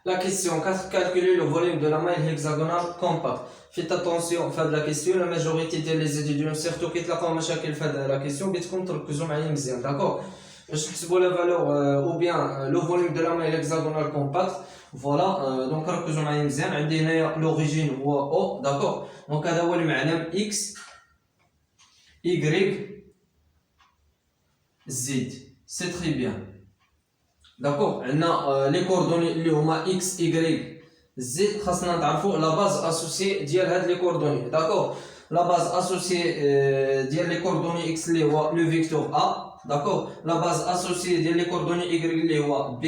La question 4, calculer le volume de la maille hexagonale compacte. Faites attention, fait la question, la majorité des étudiants, surtout qui تلاقاو مشاكل في la question, بتكون تركزوا معايا مزيان, d'accord? باش تحسبوا la valeur ou bien le volume de la maille hexagonale compacte. Voilà, donc ركزوا معايا مزيان. عندي هنايا l'origine هو O, d'accord? Donc هذا هو المعلم X Y Z. C'est très bien. D'accord, on a les coordonnées اللي هما x y z خاصنا نعرفوا la base associée ديال هاد les coordonnées. D'accord, la base associée ديال les coordonnées x اللي هو le vecteur a. D'accord, la base associée ديال les coordonnées y اللي هو b.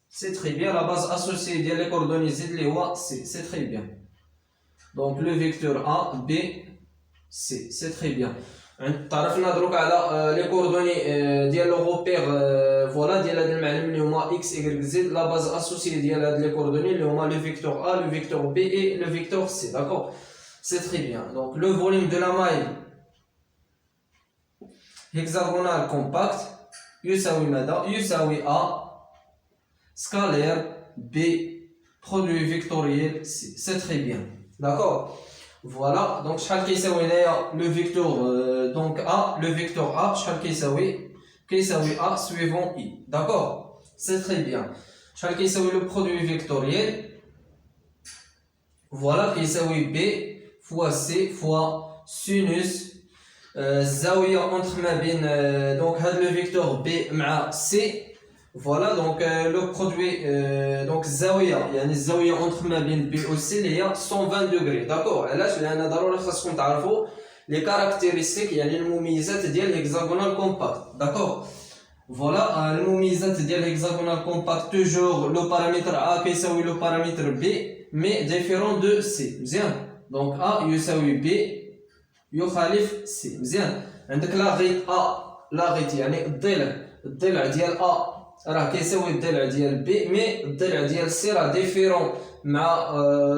C'est très bien. La base associée ديال les coordonnées z اللي هو c. C'est très bien. Donc le vecteur a b c. C'est très bien. تعرفنا دروك على لي كوردوني ديال لو روبير فوالا ديال هاد المعلم اللي هما اكس ايغريك زد. لا باز اسوسي ديال هاد لي كوردوني اللي هما لو فيكتور ا لو فيكتور بي اي لو فيكتور سي. داكور, سي تري بيان. دونك لو فوليوم دو لا ماي هيكزاغونال كومباكت يساوي ماذا؟ يساوي ا سكالير بي برودوي فيكتوريال سي. سي تري بيان. داكور, voilà. Donc شحال كيساوي هنايا لو فيكتور donc a, le vecteur a شحال كيساوي a suivant i. D'accord, c'est très bien. شحال كيساوي le produit vectoriel, voilà, كيساوي b fois c fois sinus الزاويه entre ما بين donc هاد le vecteur b مع c. Voilà, donc le produit donc الزاويه يعني الزاويه entre ما بين b و c اللي هي 120 degrés. D'accord, علاش؟ لان ضروري خاصكم تعرفوا les caractéristiques يعني المميزات ديال الهكزاغونال كومباكت. داكور, فوالا المميزات ديال الهكزاغونال كومباكت توجور لو بارامتر a كيساوي لو بارامتر b مي ديفيرون دو c. مزيان, دونك a يساوي b يخالف c. مزيان, عندك لا غيت a, لا غيت يعني الضلع ديال a راه كيساوي الضلع ديال b مي الضلع ديال c راه ديفيرون مع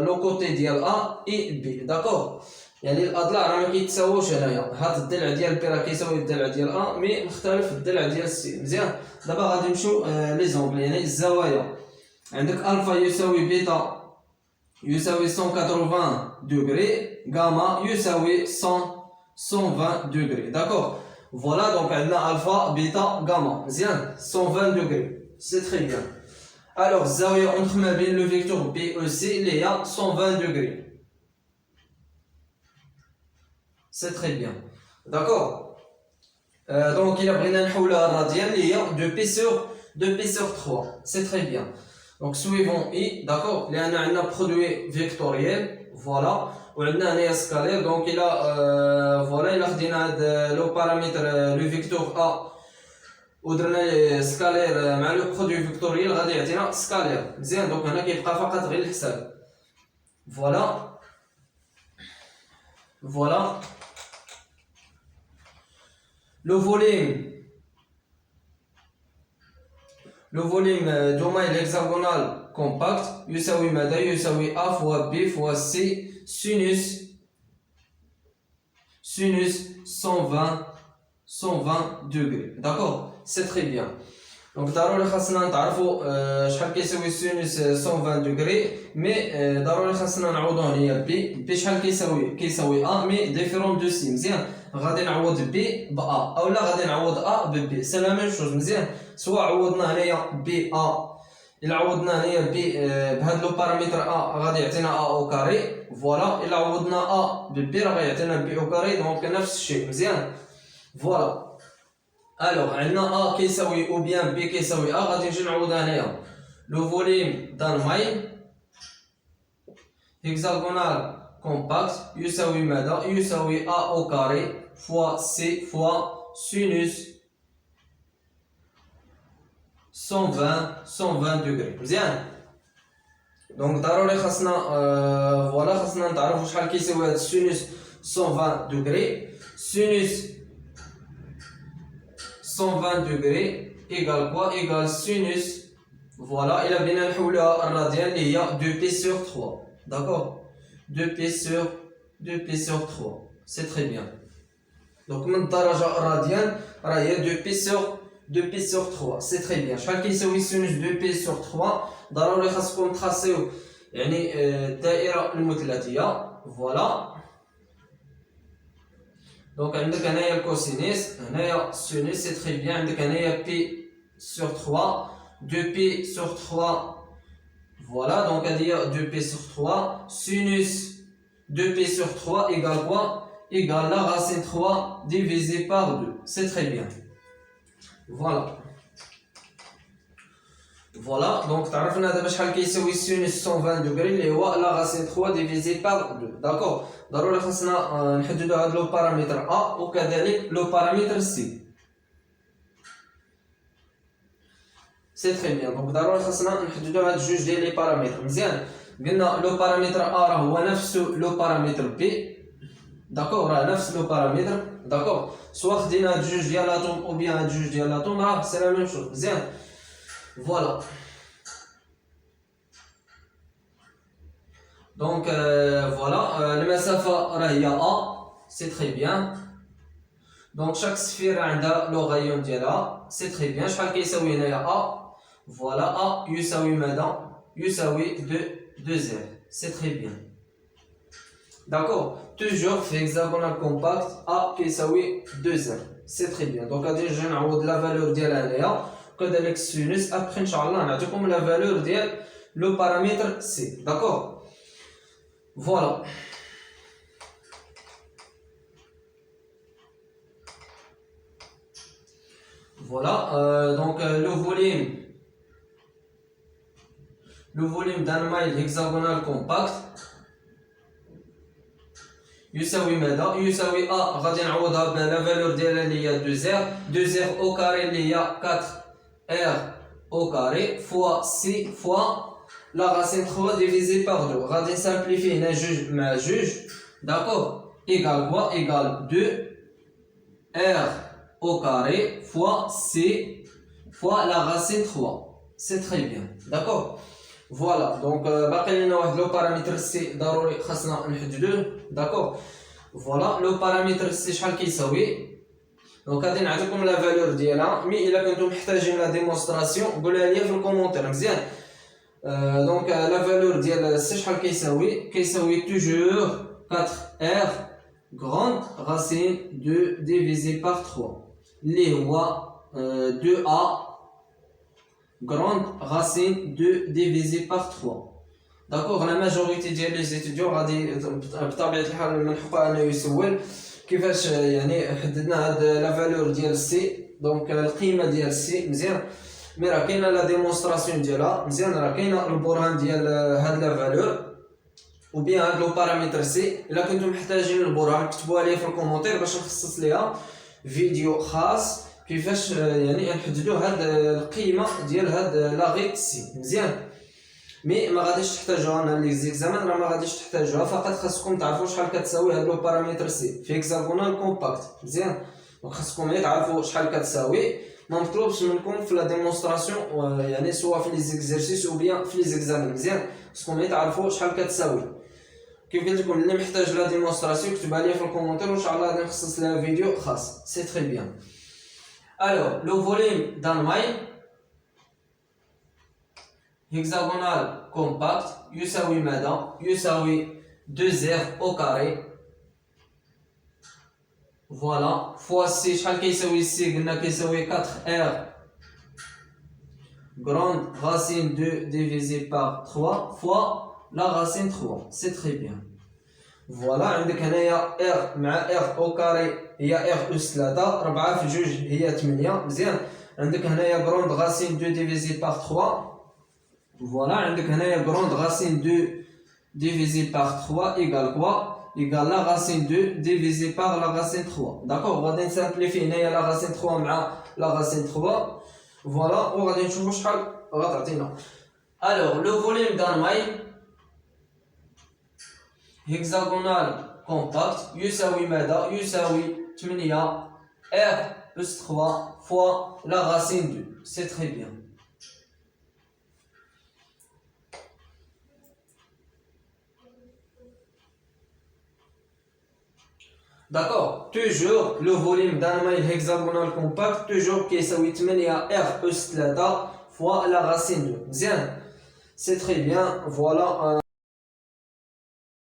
لو كوتي ديال a اي b. داكور, يعني الاضلاع راه ما كيتساووش هنايا. هاد الضلع ديال بي راه كيساوي الضلع ديال ا مي مختلف الضلع ديال سي. مزيان, دابا غادي نمشيو لي زونغل يعني الزوايا. عندك الفا يساوي بيتا يساوي 180 دوغري, غاما يساوي 120 دوغري. داكور, فوالا, دونك عندنا الفا بيتا غاما. مزيان, 120 دوغري. سي تري بيان. الوغ الزاويه اونتر ما بين لو فيكتور بي او سي اللي هي 120 دوغري. C'est très bien. D'accord, donc il a pris un radian il y a 2p sur 3. C'est très bien. Donc suivons i. D'accord, il y a un produit vectoriel. Voilà, ou il y a un scalaire. Donc il a voilà, il a le paramètre le vecteur a ou le scalaire مع le produit vectoriel غادي يعطينا scalaire. مزيان, donc هنا كيبقى فقط غير الحساب. Voilà, voilà. Le volume du maille hexagonal compact يساوي ماذا؟ يساوي a fois b fois c sinus 120 degrés. D'accord, c'est très bien. Donc ضروري خاصنا نتعرفوا شحال كيساوي sinus 120 degrés مي ضروري خاصنا نعوضوا هنايا b شحال كيساوي a مي ديفيرون دو c. مزيان, غادي نعوض b ب a اولا غادي نعوض a ب b. سي لا ميم شوز. مزيان, سواء عوضنا هنايا ب a الا عوضنا هنايا ب بهاد لو بارامتر a غادي يعطينا a او كاري. فوالا, الا عوضنا a ب b راه غيعطينا b او كاري. دونك نفس الشيء. مزيان, فوالا. الوغ عندنا a كيساوي او بيان b كيساوي a. غادي نجي نعوضها هنايا لو فوليم دان مايل هيكزاغونال كومباكت يساوي ماذا؟ يساوي a au carré fois c fois sinus 120 degrés. مزيان, دونك ضروري خاصنا فوالا خاصنا نتعرفوا شحال كيساوي هاد sinus 120 degrés. Sinus 120 degrés égale quoi? Égale sinus. Voilà, il a bien نحولوها الراديان اللي هي 2p sur 3. D'accord, 2p sur 3. C'est très bien. Donc من الدرجة الراديان راه هي 2p 2p sur 3. C'est très bien. شحال كيساوي sinus 2p sur 3 ضروري خاصكم تراسيو يعني الدائرة المثلثية. فوالا دونك عندك هنايا الكوسينيس هنايا sinus. C'est très bien. عندك هنايا p sur 3 2p sur 3. Voilà, donc il y a 2p sur 3. Sinus 2p sur 3 égale quoi? Égale la racine 3 divisé par 2. C'est très bien. Voilà. Voilà, donc tu as vu شحال كيساوي sinus 120 degrés اللي هو la racine 3 divisé par 2. D'accord. ضروري خاصنا نحددوا هذا لو بارامتر A وكذلك لو بارامتر C. سي تري بيان. دونك ضروري خاصنا نحددو هاد جوج ديال لي بارامتر. مزيان قلنا لو بارامتر ا راه هو نفس لو بارامتر بي. داكوغ راه نفس لو بارامتر. داكوغ سوا خدينا هاد جوج ديال لاتوم او بيان هاد جوج ديال لاتوم راه سي لا ميم شوز. مزيان فوالا دونك فوالا المسافه راه هي ا. سي تري بيان. دونك شاك سفيره عندها لو غايون ديالها. سي تري بيان. شحال كيساوي هنايا ا؟ Voilà, A يساوي ماذا؟ يساوي 2R. C'est très bien. D'accord. Toujours في hexagonal compact A كيساوي 2R. C'est très bien. Donc غادي نجي نعوض لا فالور ديالها هنايا وكذلك السينوس. ابخي ان شاء الله نعطيكم لا فالور ديال لو بارامتر سي. داكور. فوالا فوالا دونك le volume d'un maille hexagonal compact يساوي ماذا؟ يساوي A غادي نعوضها بلا فالور ديالها اللي هي 2R. 2R au carré اللي هي 4R au carré fois C fois la racine 3 divisé par 2. غادي نسامبليفي هنا جوج مع جوج. داكور إيكال كوا؟ إيكال 2R au carré fois C fois la racine 3. C'est très bien. D'accord. فوالا دونك باقي لنا واحد لو بارامتر سي ضروري خاصنا نحددوه. داكور فوالا لو بارامتر سي شحال كيساوي؟ دونك غادي نعطيكم لا فالور ديالها. مي الا كنتم محتاجين لا ديمونستراسيون قولها لي في الكومونتير. مزيان دونك لا فالور ديال سي شحال كيساوي؟ كيساوي توجور 4R grande racine 2 divisé par 3 اللي هو 2A grande racine 2 divisé par 3. D'accord. La majorité des étudiants غادي بطبيعة الحال من حقه انه يسول كيفاش يعني حددنا هاد لا فالور ديال سي. دونك القيمه ديال سي. مزيان مي راه كاينه لا ديمونستراسيون ديالها. مزيان راه كاينه البرهان ديال هاد لا فالور ou bien هاد لو بارامتر سي. الا كنتم محتاجين البرهان كتبوها لي في الكومونتير باش نخصص ليها فيديو خاص كيفاش يعني نحددوا هاد القيمه ديال هاد لاغيت سي. مزيان مي ما غاديش تحتاجوها انا لي زيكزامان راه ما غاديش تحتاجوها. فقط خاصكم تعرفوا شحال كتساوي هاد لو بارامتر سي في هكزاغونال كومباكت. مزيان دونك خاصكم غير تعرفوا شحال كتساوي. ما مطلوبش منكم في لا ديمونستراسيون يعني سواء في لي زيكزيرسيس او بيان في لي زيكزامان. مزيان خاصكم غير تعرفوا شحال كتساوي. كيف قلت لكم اللي محتاج لا ديمونستراسيون كتبها لي في الكومونتير وان شاء الله غادي نخصص لها فيديو خاص. سي تري بيان. Alors, le volume d'un maille hexagonal compact يساوي ماذا؟ يساوي 2R au carré. Voilà. fois C شحال كيساوي C؟ قلنا كيساوي 4R grande racine 2 divisé par 3 fois la racine 3. C'est très bien. فوالا عندك هنايا R مع R au carré هي R أس 3 4 في 2 هي 8. مزيان عندك هنايا grande racine 2 divisé par 3. فوالا عندك هنايا grande racine 2 divisé par 3 égale quoi? Égale la racine 2 divisé par la racine 3. D'accord. غادي نسامبليفي هنايا la racine 3 مع la racine 3. فوالا وغادي نشوفو شحال غتعطينا. Alors le volume d'un maille hexagonal compact يساوي ماذا؟ يساوي 8 R plus 3 fois la racine 2. C'est très bien. d'accord, toujours le volume d'un mail hexagonal compact toujours كيساوي 8 R أس 3 fois la racine 2 مزيان. C'est très bien, voilà.